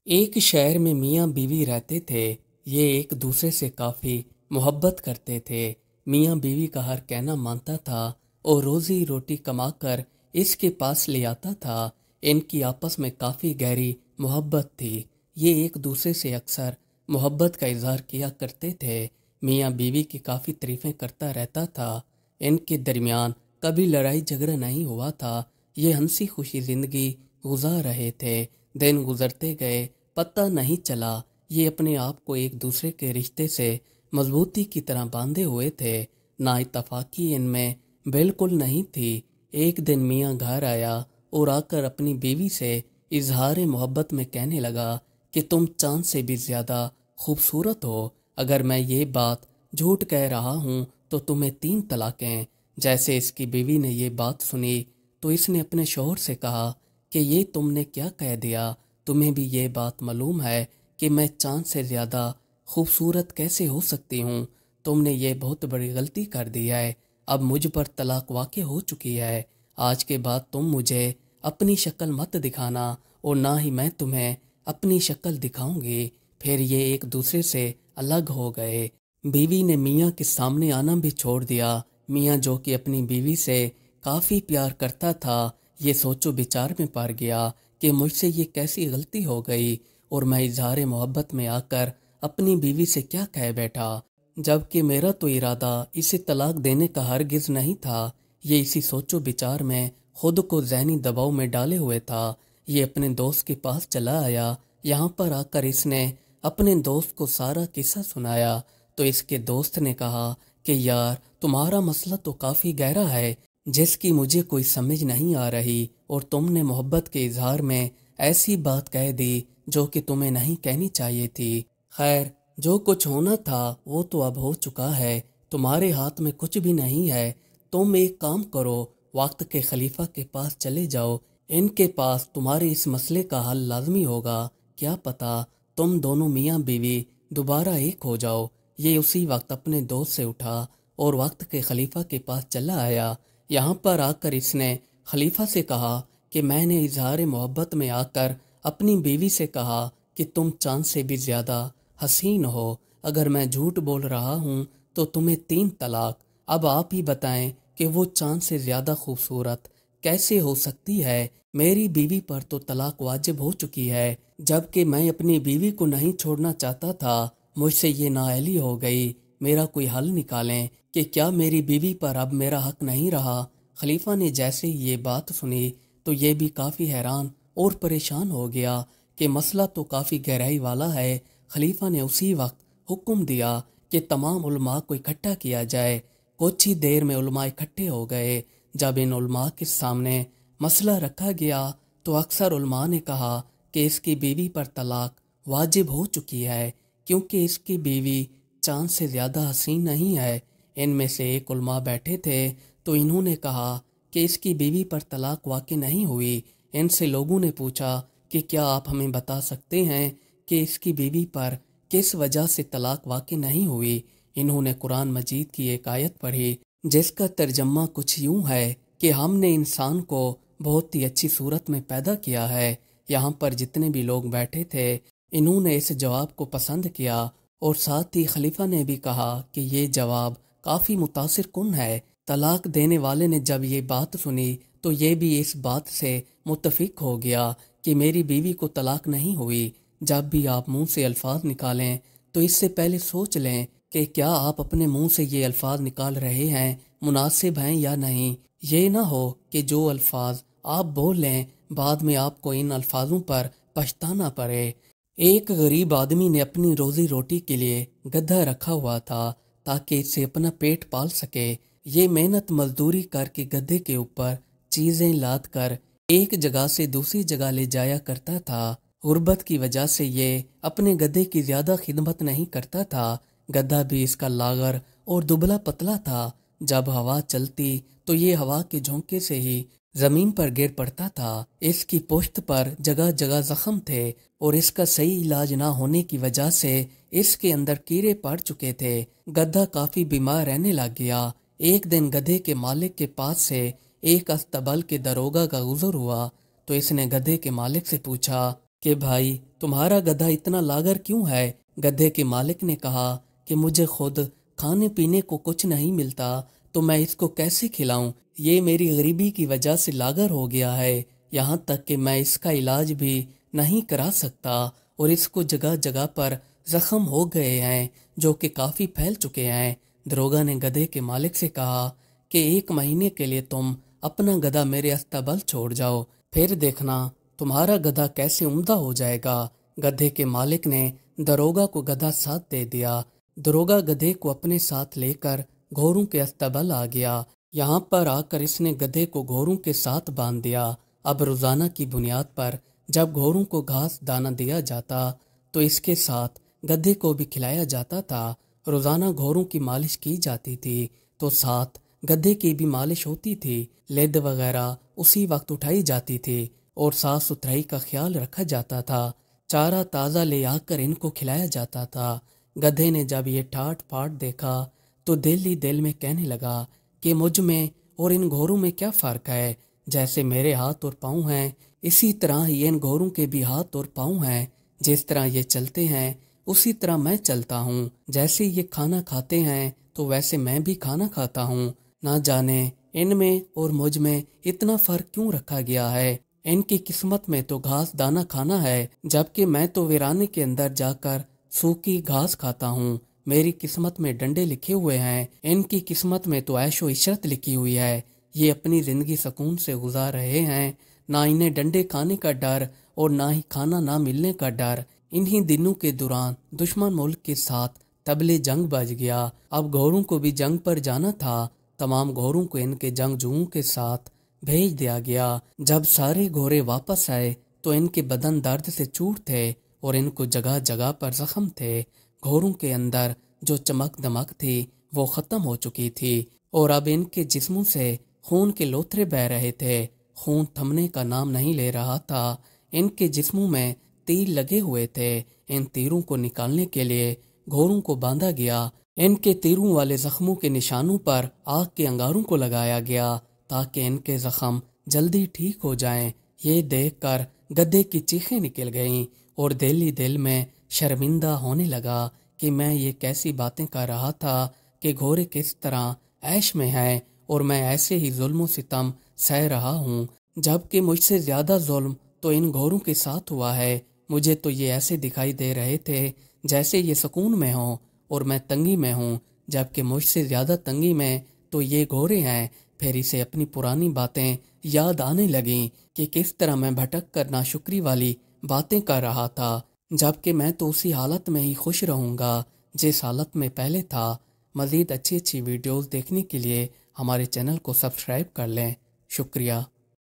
एक शहर में मियाँ बीवी रहते थे। ये एक दूसरे से काफ़ी मोहब्बत करते थे। मियाँ बीवी का हर कहना मानता था और रोज़ी रोटी कमाकर इसके पास ले आता था। इनकी आपस में काफ़ी गहरी मोहब्बत थी। ये एक दूसरे से अक्सर मोहब्बत का इजहार किया करते थे। मियाँ बीवी की काफ़ी तारीफ़ें करता रहता था। इनके दरमियान कभी लड़ाई झगड़ा नहीं हुआ था। ये हंसी खुशी ज़िंदगी गुजार रहे थे। दिन गुजरते गए, पता नहीं चला। ये अपने आप को एक दूसरे के रिश्ते से मजबूती की तरह बांधे हुए थे। ना इत्तफाकी इनमें बिल्कुल नहीं थी। एक दिन मियाँ घर आया और आकर अपनी बीवी से इजहार मोहब्बत में कहने लगा कि तुम चांद से भी ज़्यादा खूबसूरत हो। अगर मैं ये बात झूठ कह रहा हूँ तो तुम्हें 3 तलाकें। जैसे इसकी बीवी ने ये बात सुनी तो इसने अपने शौहर से कहा कि ये तुमने क्या कह दिया। तुम्हें भी ये बात मालूम है कि मैं चांद से ज़्यादा खूबसूरत कैसे हो सकती हूँ। तुमने ये बहुत बड़ी गलती कर दी है। अब मुझ पर तलाक वाक़ई हो चुकी है। आज के बाद तुम मुझे अपनी शक्ल मत दिखाना और ना ही मैं तुम्हें अपनी शक्ल दिखाऊंगी। फिर ये एक दूसरे से अलग हो गए। बीवी ने मियाँ के सामने आना भी छोड़ दिया। मियाँ जो कि अपनी बीवी से काफ़ी प्यार करता था, ये सोचो विचार में पड़ गया कि मुझसे ये कैसी गलती हो गई और मैं इजहार मोहब्बत में आकर अपनी बीवी से क्या कह बैठा, जबकि मेरा तो इरादा इसे तलाक देने का हरगिज नहीं था। ये इसी सोचो विचार में खुद को ज़हनी दबाव में डाले हुए था। ये अपने दोस्त के पास चला आया। यहाँ पर आकर इसने अपने दोस्त को सारा किस्सा सुनाया तो इसके दोस्त ने कहा कि यार, तुम्हारा मसला तो काफ़ी गहरा है जिसकी मुझे कोई समझ नहीं आ रही, और तुमने मोहब्बत के इजहार में ऐसी बात कह दी जो कि तुम्हें नहीं कहनी चाहिए थी। खैर, जो कुछ होना था वो तो अब हो चुका है। तुम्हारे हाथ में कुछ भी नहीं है। तुम एक काम करो, वक्त के खलीफा के पास चले जाओ। इनके पास तुम्हारे इस मसले का हल लाजमी होगा। क्या पता तुम दोनों मियाँ बीवी दोबारा एक हो जाओ। ये उसी वक्त अपने दोस्त से उठा और वक्त के खलीफा के पास चला आया। यहाँ पर आकर इसने खलीफा से कहा कि मैंने इजहार मोहब्बत में आकर अपनी बीवी से कहा कि तुम चांद से भी ज़्यादा हसीन हो। अगर मैं झूठ बोल रहा हूँ तो तुम्हें 3 तलाक। अब आप ही बताएं कि वो चांद से ज़्यादा खूबसूरत कैसे हो सकती है। मेरी बीवी पर तो तलाक वाजिब हो चुकी है, जबकि मैं अपनी बीवी को नहीं छोड़ना चाहता था। मुझसे ये नाअहली हो गई। मेरा कोई हल निकालें कि क्या मेरी बीवी पर अब मेरा हक नहीं रहा। खलीफा ने जैसे ही ये बात सुनी तो ये भी काफ़ी हैरान और परेशान हो गया कि मसला तो काफ़ी गहराई वाला है। खलीफा ने उसी वक्त हुक्म दिया कि तमाम उलमा को इकट्ठा किया जाए। कुछ ही देर में उलमा इकट्ठे हो गए। जब इन उलमा के सामने मसला रखा गया तो अक्सर उलमा ने कहा कि इसकी बीवी पर तलाक वाजिब हो चुकी है, क्योंकि इसकी बीवी चांद से ज़्यादा हसीन नहीं है। इनमें से एक उलमा बैठे थे तो इन्होंने कहा कि इसकी बीवी पर तलाक वाक़ई नहीं हुई। इनसे लोगों ने पूछा कि क्या आप हमें बता सकते हैं कि इसकी बीवी पर किस वजह से तलाक वाक़ई नहीं हुई। इन्होंने कुरान मजीद की एक आयत पढ़ी जिसका तर्जमा कुछ यूं है कि हमने इंसान को बहुत ही अच्छी सूरत में पैदा किया है। यहाँ पर जितने भी लोग बैठे थे इन्होंने इस जवाब को पसंद किया और साथ ही खलीफा ने भी कहा कि ये जवाब काफ़ी मुतासिर कुन है। तलाक देने वाले ने जब ये बात सुनी तो ये भी इस बात से मुत्तफिक हो गया कि मेरी बीवी को तलाक नहीं हुई। जब भी आप मुंह से अल्फाज निकालें तो इससे पहले सोच लें कि क्या आप अपने मुंह से ये अल्फाज निकाल रहे हैं मुनासिब हैं या नहीं। ये ना हो कि जो अल्फाज आप बोल लें बाद में आपको इन अल्फाजों पर पछताना पड़े। एक गरीब आदमी ने अपनी रोजी रोटी के लिए गधा रखा हुआ था ताकि इससे अपना पेट पाल सके। ये मेहनत मजदूरी करके गधे के ऊपर चीजें लाद कर एक जगह से दूसरी जगह ले जाया करता था। गुर्बत की वजह से ये अपने गधे की ज्यादा खिदमत नहीं करता था। गधा भी इसका लागर और दुबला पतला था। जब हवा चलती तो ये हवा के झोंके से ही जमीन पर गिर पड़ता था। इसकी पुश्त पर जगह जगह जख्म थे और इसका सही इलाज ना होने की वजह से इसके अंदर कीड़े पड़ चुके थे। गधा काफी बीमार रहने लग गया। एक दिन गधे के मालिक के पास से एक अस्तबल के दरोगा का गुजर हुआ तो इसने गधे के मालिक से पूछा کہ بھائی تمہارا گدھا اتنا لاغر کیوں ہے؟ گدھے کے مالک نے کہا کہ مجھے خود کھانے پینے کو کچھ نہیں ملتا تو میں اس کو کیسے کھلاؤں؟ یہ میری غریبی کی وجہ سے لاغر ہو گیا ہے، یہاں تک کہ میں اس کا علاج بھی نہیں کرا سکتا، اور اس کو جگہ جگہ پر زخم ہو گئے ہیں جو کہ کافی پھیل چکے ہیں۔ دروگا نے گدھے کے مالک سے کہا کہ 1 مہینے کے لیے تم اپنا گدھا میرے استبل چھوڑ جاؤ، پھر دیکھنا تمہارا گدھا کیسے عمدہ ہو جائے گا۔ گدھے کے مالک نے دروگا کو گدھا ساتھ دے دیا۔ دروگا گدھے کو اپنے ساتھ لے کر گھوڑوں کے استبل آ گیا۔ یہاں پر آ کر اس نے گدھے کو گھوڑوں کے ساتھ باندھ دیا۔ اب روزانہ کی بنیاد پر جب گھوڑوں کو گھاس دانا دیا جاتا تو اس کے ساتھ گدھے کو بھی کھلایا جاتا تھا۔ روزانہ گھوڑوں کی مالش کی جاتی تھی تو ساتھ گدھے کی بھی مالش ہوتی تھی۔ لید وغیرہ اسی وقت اٹھائی جاتی تھی اور صاف ستھرائی کا خیال رکھا جاتا تھا۔ چارہ تازہ لے آ کر ان کو کھلایا جاتا تھا۔ گدھے نے جب یہ ٹھاٹ پھاٹ دیکھا تو دل ہی دل میں کہنے لگا کہ مجھ میں اور ان گھوڑوں میں کیا فرق ہے؟ جیسے میرے ہاتھ اور پاؤں ہیں اسی طرح ہی ان گھوڑوں کے بھی ہاتھ اور پاؤں ہیں۔ جس طرح یہ چلتے ہیں اسی طرح میں چلتا ہوں، جیسے یہ کھانا کھاتے ہیں تو ویسے میں بھی کھانا کھاتا ہوں۔ نہ جانے ان میں اور مجھ میں اتنا فرق کیوں رکھا گیا ہے؟ ان کی قسمت میں تو گھاس دانا کھانا ہے، جبکہ میں تو ویرانے کے اندر جا کر سوکھی گھاس کھاتا ہوں۔ میری قسمت میں ڈنڈے لکھے ہوئے ہیں، ان کی قسمت میں تو عیش و عشرت لکھی ہوئی ہے۔ یہ اپنی زندگی سکون سے گزار رہے ہیں، نہ انہیں ڈنڈے کھانے کا ڈر اور نہ ہی کھانا نہ ملنے کا ڈر۔ انہی دنوں کے دوران دشمن ملک کے ساتھ تبلے جنگ بج گیا۔ اب گھوڑوں کو بھی جنگ پر جانا تھا۔ تمام گھوڑوں کو ان کے جنگجوؤں کے ساتھ بھیج دیا گیا۔ جب سارے گھوڑے واپس آئے تو ان کے بدن درد سے چور تھے اور ان کو جگہ جگہ پر زخم تھے۔ گھوڑوں کے اندر جو چمک دمک تھی وہ ختم ہو چکی تھی اور اب ان کے جسموں سے خون کے لوتھرے بہہ رہے تھے۔ خون تھمنے کا نام نہیں لے رہا تھا۔ ان کے جسموں میں تیر لگے ہوئے تھے۔ ان تیروں کو نکالنے کے لیے گھوڑوں کو باندھا گیا۔ ان کے تیروں والے زخموں کے نشانوں پر آگ کے انگاروں کو لگایا گیا تاکہ ان کے زخم جلدی ٹھیک ہو جائیں۔ یہ دیکھ کر گدھے کی چیخیں نکل گئیں اور دل ہی دل میں شرمندہ ہونے لگا کہ میں یہ کیسی باتیں کر رہا تھا کہ گھوڑے کس طرح عیش میں ہیں اور میں ایسے ہی ظلم و ستم سہ رہا ہوں، جبکہ مجھ سے زیادہ ظلم تو ان گھوڑوں کے ساتھ ہوا ہے۔ مجھے تو یہ ایسے دکھائی دے رہے تھے جیسے یہ سکون میں ہوں اور میں تنگی میں ہوں، جبکہ مجھ سے زیادہ تنگی میں تو یہ گھوڑے ہیں۔ پھر اسے اپنی پرانی باتیں یاد آنے لگیں کہ کس طرح میں بھٹک کر ناشکری والی باتیں کر رہا تھا، جبکہ میں تو اسی حالت میں ہی خوش رہوں گا جس حالت میں پہلے تھا۔ مزید اچھی ویڈیوز دیکھنے کے لیے ہمارے چینل کو سبسکرائب کر لیں۔ شکریہ۔